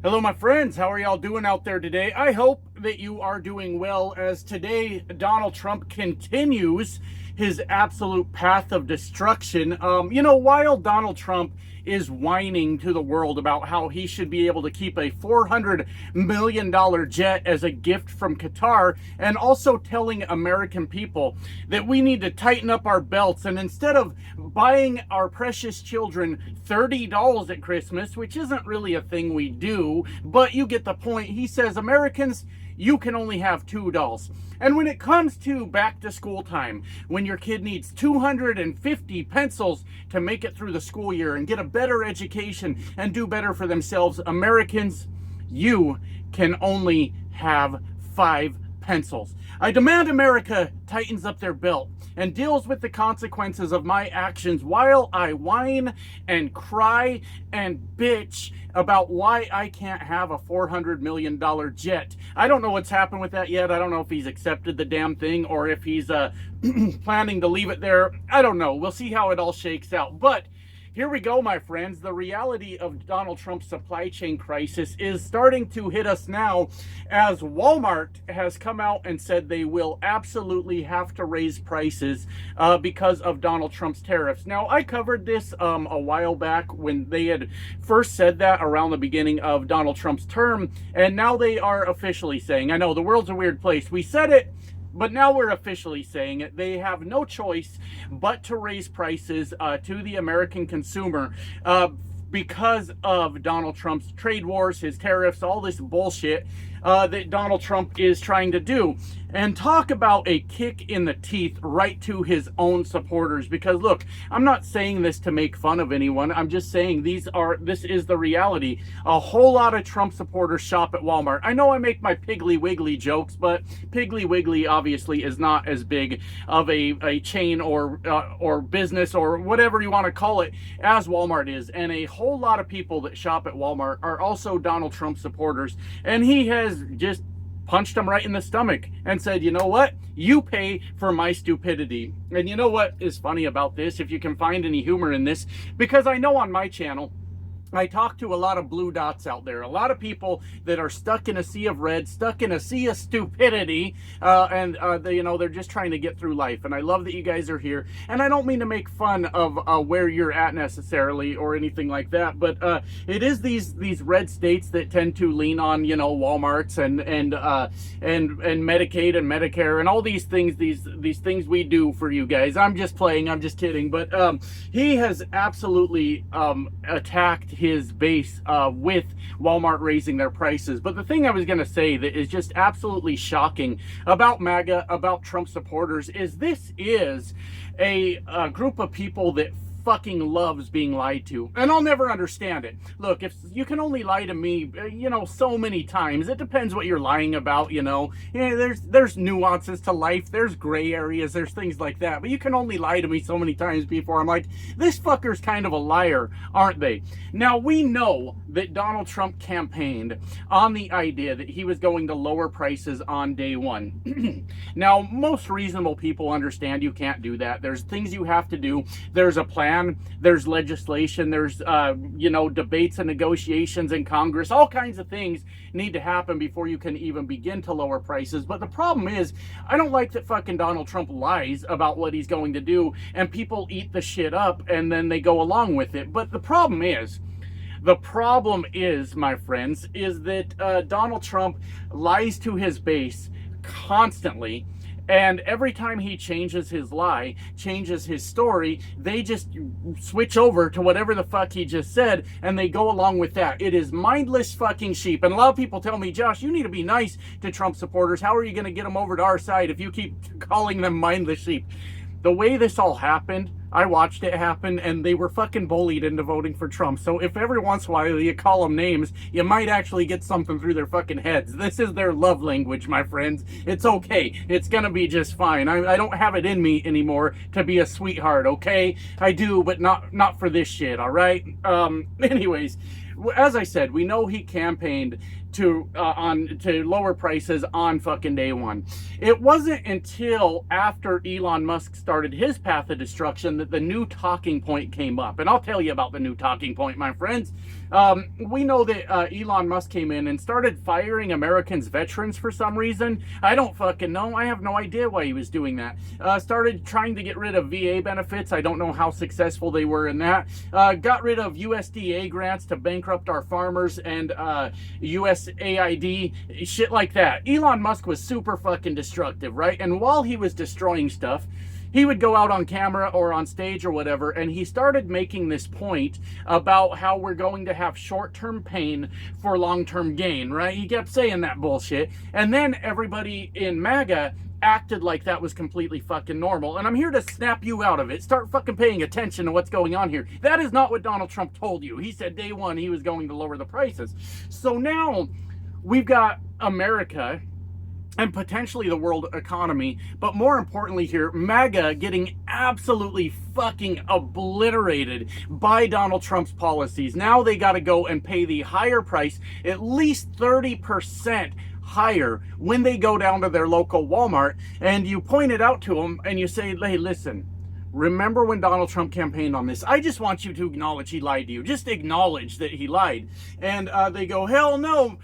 Hello, my friends. How are y'all doing out there today? I hope that you are doing well, as today Donald Trump continues his absolute path of destruction. While Donald Trump is whining to the world about how he should be able to keep a $400 million jet as a gift from Qatar, and also telling American people that we need to tighten up our belts, and instead of buying our precious children $30 at Christmas, which isn't really a thing we do, but you get the point. He says, Americans, you can only have $2. And when it comes to back to school time, when your kid needs 250 pencils to make it through the school year and get a better education and do better for themselves, Americans, you can only have 5 pencils. I demand America tightens up their belt and deals with the consequences of my actions while I whine and cry and bitch about why I can't have a $400 million jet. I don't know what's happened with that yet. I don't know if he's accepted the damn thing or if he's planning to leave it there. I don't know. We'll see how it all shakes out. But here we go, my friends. The reality of Donald Trump's supply chain crisis is starting to hit us now, as Walmart has come out and said they will absolutely have to raise prices because of Donald Trump's tariffs. Now, I covered this a while back when they had first said that around the beginning of Donald Trump's term, and now they are officially saying, I know the world's a weird place. We said it, but now we're officially saying it. They have no choice but to raise prices to the American consumer because of Donald Trump's trade wars, his tariffs, all this bullshit that Donald Trump is trying to do. And talk about a kick in the teeth right to his own supporters. Because look, I'm not saying this to make fun of anyone. I'm just saying this is the reality. A whole lot of Trump supporters shop at Walmart. I know I make my Piggly Wiggly jokes, but Piggly Wiggly obviously is not as big of a chain or business or whatever you want to call it as Walmart is. And a whole lot of people that shop at Walmart are also Donald Trump supporters. And he has just punched him right in the stomach and said, you know what? You pay for my stupidity. And you know what is funny about this, if you can find any humor in this, because I know on my channel, I talk to a lot of blue dots out there, a lot of people that are stuck in a sea of red, stuck in a sea of stupidity, they're just trying to get through life. And I love that you guys are here. And I don't mean to make fun of where you're at necessarily or anything like that, but it is these red states that tend to lean on, Walmarts and Medicaid and Medicare and all these things, these things we do for you guys. I'm just playing, I'm just kidding, but he has absolutely attacked his base with Walmart raising their prices. But the thing I was going to say that is just absolutely shocking about MAGA, about Trump supporters, is this is a group of people that fucking loves being lied to, and I'll never understand it. Look, if you can only lie to me, so many times, it depends what you're lying about. There's nuances to life, there's gray areas, there's things like that, but you can only lie to me so many times before I'm like, this fucker's kind of a liar, aren't they? Now, we know that Donald Trump campaigned on the idea that he was going to lower prices on day one. Now, most reasonable people understand you can't do that. There's things you have to do. There's a plan. There's legislation. There's, debates and negotiations in Congress. All kinds of things need to happen before you can even begin to lower prices. But the problem is, I don't like that fucking Donald Trump lies about what he's going to do, and people eat the shit up and then they go along with it. But the problem is, my friends, is that Donald Trump lies to his base constantly. And every time he changes his lie, changes his story, they just switch over to whatever the fuck he just said, and they go along with that. It is mindless fucking sheep. And a lot of people tell me, Josh, you need to be nice to Trump supporters. How are you going to get them over to our side if you keep calling them mindless sheep? The way this all happened, I watched it happen, and they were fucking bullied into voting for Trump. So if every once in a while you call them names, you might actually get something through their fucking heads. This is their love language, my friends. It's okay. It's gonna be just fine. I don't have it in me anymore to be a sweetheart, okay? I do, but not for this shit, all right? Anyways, as I said, we know he campaigned to lower prices on fucking day one. It wasn't until after Elon Musk started his path of destruction that the new talking point came up. And I'll tell you about the new talking point, my friends. We know that Elon Musk came in and started firing Americans veterans for some reason. I don't fucking know. I have no idea why he was doing that. Started trying to get rid of VA benefits. I don't know how successful they were in that. Got rid of USDA grants to bankrupt our farmers and USAID, shit like that. Elon Musk was super fucking destructive, right? And while he was destroying stuff, he would go out on camera or on stage or whatever, and he started making this point about how we're going to have short-term pain for long-term gain, right? He kept saying that bullshit. And then everybody in MAGA acted like that was completely fucking normal. And I'm here to snap you out of it. Start fucking paying attention to what's going on here. That is not what Donald Trump told you. He said day one he was going to lower the prices. So now we've got America and potentially the world economy, but more importantly here, MAGA getting absolutely fucking obliterated by Donald Trump's policies. Now they got to go and pay the higher price, at least 30% higher, when they go down to their local Walmart, and you point it out to them and you say, hey, listen, remember when Donald Trump campaigned on this? I just want you to acknowledge he lied to you. Just acknowledge that he lied. And they go, hell no,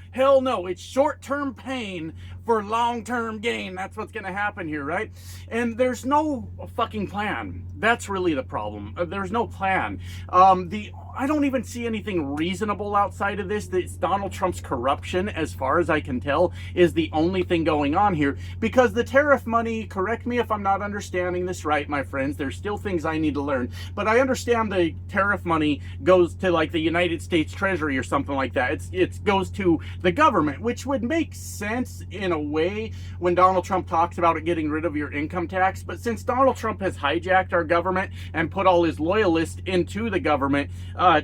it's short-term pain for long-term gain. That's what's going to happen here, right? And there's no fucking plan. That's really the problem. There's no plan. I don't even see anything reasonable outside of this. It's Donald Trump's corruption, as far as I can tell, is the only thing going on here. Because the tariff money, correct me if I'm not understanding this right, my friends, there's still things I need to learn, but I understand the tariff money goes to like the United States Treasury or something like that. It goes to the government, which would make sense in a way when Donald Trump talks about it getting rid of your income tax. But since Donald Trump has hijacked our government and put all his loyalists into the government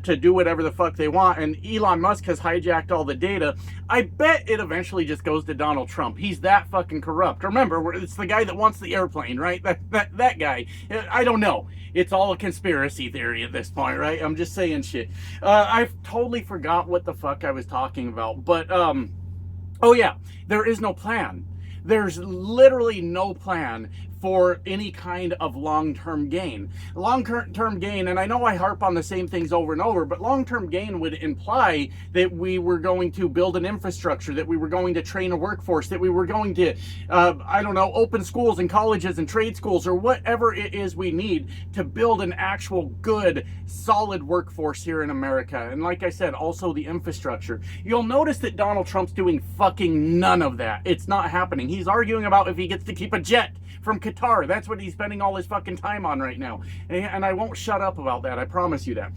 to do whatever the fuck they want, and Elon Musk has hijacked all the data, I bet it eventually just goes to Donald Trump. He's that fucking corrupt. Remember, it's the guy that wants the airplane, right? That guy. I don't know. It's all a conspiracy theory at this point, right? I'm just saying shit. I've totally forgot what the fuck I was talking about. But, oh yeah, there is no plan. There's literally no plan for any kind of long-term gain. Long-term gain, and I know I harp on the same things over and over, but long-term gain would imply that we were going to build an infrastructure, that we were going to train a workforce, that we were going to, I don't know, open schools and colleges and trade schools, or whatever it is we need to build an actual good, solid workforce here in America. And like I said, also the infrastructure. You'll notice that Donald Trump's doing fucking none of that. It's not happening. He's arguing about if he gets to keep a jet from Qatar. That's what he's spending all his fucking time on right now. And I won't shut up about that. I promise you that.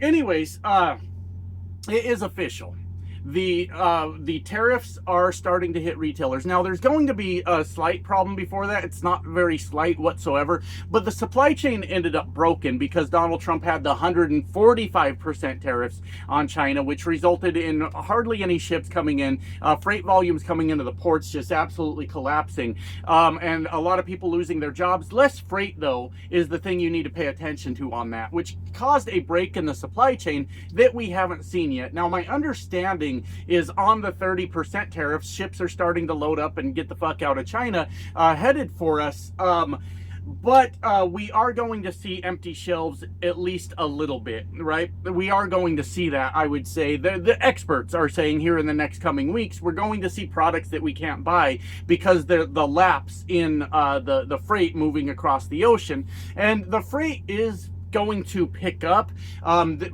Anyways, it is official. The tariffs are starting to hit retailers. Now, there's going to be a slight problem before that. It's not very slight whatsoever, but the supply chain ended up broken because Donald Trump had the 145% tariffs on China, which resulted in hardly any ships coming in, freight volumes coming into the ports just absolutely collapsing, and a lot of people losing their jobs. Less freight, though, is the thing you need to pay attention to on that, which caused a break in the supply chain that we haven't seen yet. Now, my understanding is on the 30% tariffs, ships are starting to load up and get the fuck out of China, headed for us. But we are going to see empty shelves at least a little bit, right? We are going to see that, I would say. The experts are saying here in the next coming weeks, we're going to see products that we can't buy because the lapse in the freight moving across the ocean. And the freight is going to pick up.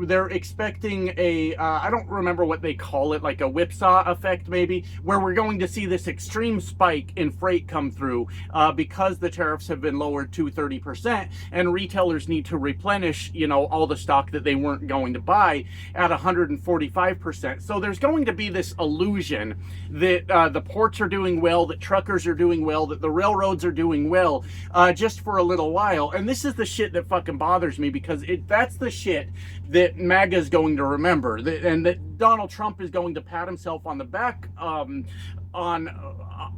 They're expecting a, I don't remember what they call it, like a whipsaw effect maybe, where we're going to see this extreme spike in freight come through because the tariffs have been lowered to 30% and retailers need to replenish, you know, all the stock that they weren't going to buy at 145%. So there's going to be this illusion that the ports are doing well, that truckers are doing well, that the railroads are doing well just for a little while. And this is the shit that fucking bothers me, because that's the shit that MAGA is going to remember, and that Donald Trump is going to pat himself on the back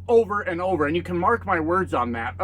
over and over, and you can mark my words on that.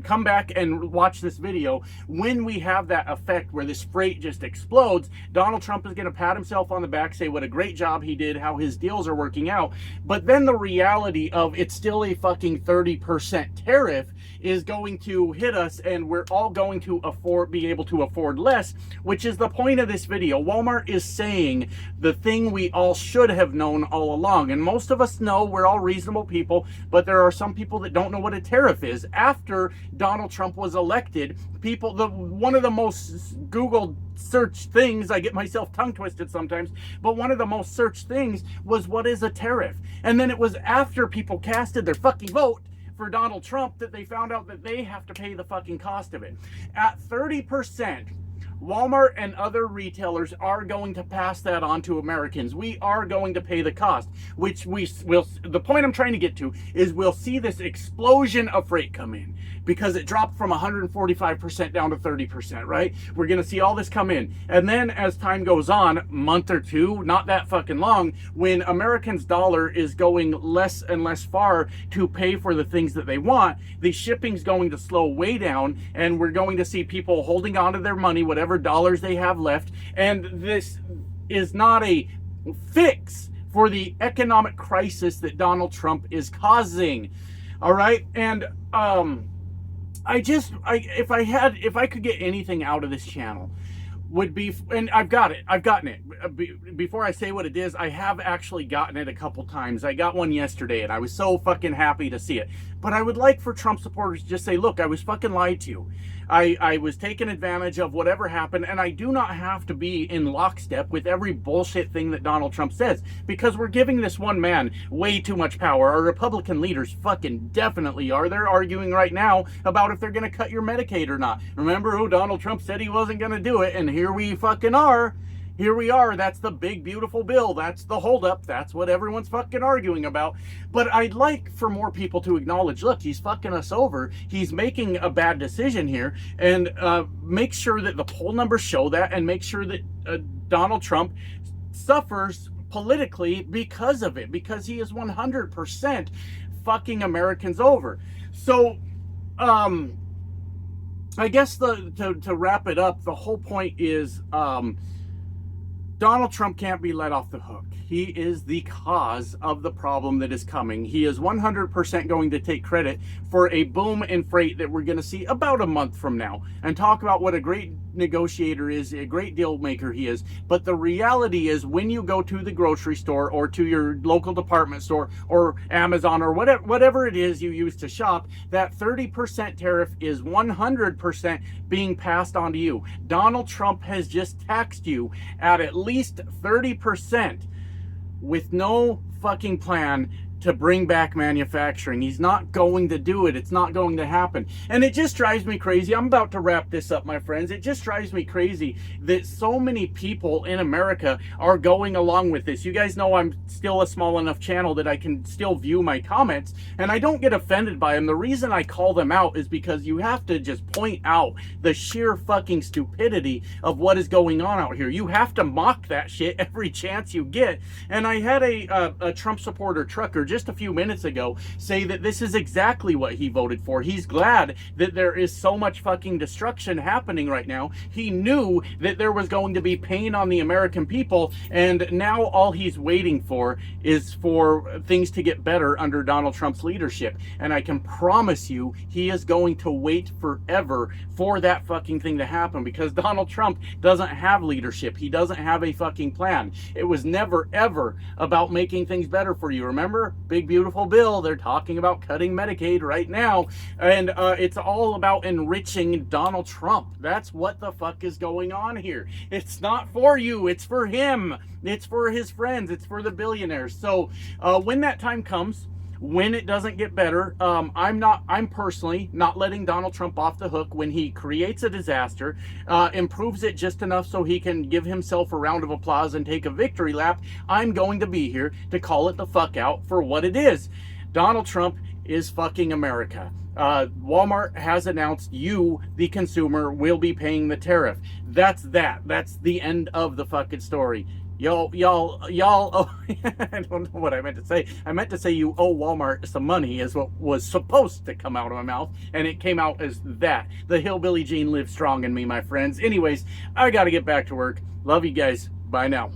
Come back and watch this video. When we have that effect where this freight just explodes, Donald Trump is going to pat himself on the back, say what a great job he did, how his deals are working out. But then the reality of it's still a fucking 30% tariff is going to hit us, and we're all going to be able to afford less, which is the point of this video. Walmart is saying the thing we all should have known all along, and most of us know, we're all reasonable people, but there are some people that don't know what a tariff is. After Donald Trump was elected, one of the most Googled search things, I get myself tongue twisted sometimes, but one of the most searched things was, what is a tariff? And then it was after people casted their fucking vote for Donald Trump that they found out that they have to pay the fucking cost of it. At 30%, Walmart and other retailers are going to pass that on to Americans. We are going to pay the cost, which we will. The point I'm trying to get to is we'll see this explosion of freight come in because it dropped from 145% down to 30%, right? We're going to see all this come in. And then as time goes on, month or two, not that fucking long, when Americans' dollar is going less and less far to pay for the things that they want, the shipping's going to slow way down, and we're going to see people holding on to their money, whatever dollars they have left. And this is not a fix for the economic crisis that Donald Trump is causing. All right? And if I could get anything out of this channel, would be, and I've gotten it. Before I say what it is, I have actually gotten it a couple times. I got one yesterday, and I was so fucking happy to see it. But I would like for Trump supporters to just say, look, I was fucking lied to you. I was taken advantage of, whatever happened, and I do not have to be in lockstep with every bullshit thing that Donald Trump says, because we're giving this one man way too much power. Our Republican leaders fucking definitely are. They're arguing right now about if they're going to cut your Medicaid or not. Remember who Donald Trump said he wasn't going to do it, and here we fucking are. Here we are. That's the big, beautiful bill. That's the holdup. That's what everyone's fucking arguing about. But I'd like for more people to acknowledge, look, he's fucking us over. He's making a bad decision here. And make sure that the poll numbers show that, and make sure that Donald Trump suffers politically because of it, because he is 100% fucking Americans over. So, I guess to wrap it up, the whole point is, Donald Trump can't be let off the hook. He is the cause of the problem that is coming. He is 100% going to take credit for a boom in freight that we're going to see about a month from now, and talk about what a great negotiator is, a great deal maker he is. But the reality is, when you go to the grocery store or to your local department store or Amazon or whatever it is you use to shop, that 30% tariff is 100% being passed on to you. Donald Trump has just taxed you at least 30% with no fucking plan to bring back manufacturing. He's not going to do it. It's not going to happen. And it just drives me crazy. I'm about to wrap this up, my friends. It just drives me crazy that so many people in America are going along with this. You guys know I'm still a small enough channel that I can still view my comments, and I don't get offended by them. The reason I call them out is because you have to just point out the sheer fucking stupidity of what is going on out here. You have to mock that shit every chance you get. And I had a Trump supporter trucker just a few minutes ago say that this is exactly what he voted for. He's glad that there is so much fucking destruction happening right now. He knew that there was going to be pain on the American people, and now all he's waiting for is for things to get better under Donald Trump's leadership. And I can promise you, he is going to wait forever for that fucking thing to happen, because Donald Trump doesn't have leadership. He doesn't have a fucking plan. It was never ever about making things better for you. Remember? Big beautiful bill. They're talking about cutting Medicaid right now, and it's all about enriching Donald Trump. That's what the fuck is going on here. It's not for you. It's for him. It's for his friends. It's for the billionaires. So when that time comes, when it doesn't get better, I'm personally not letting Donald Trump off the hook when he creates a disaster, improves it just enough so he can give himself a round of applause and take a victory lap. I'm going to be here to call it the fuck out for what it is. Donald Trump is fucking America. Walmart has announced you, the consumer, will be paying the tariff. That's the end of the fucking story. y'all, oh, I don't know what I meant to say. I meant to say you owe Walmart some money is what was supposed to come out of my mouth, and it came out as that. The hillbilly gene lives strong in me, my friends. Anyways, I got to get back to work. Love you guys. Bye now.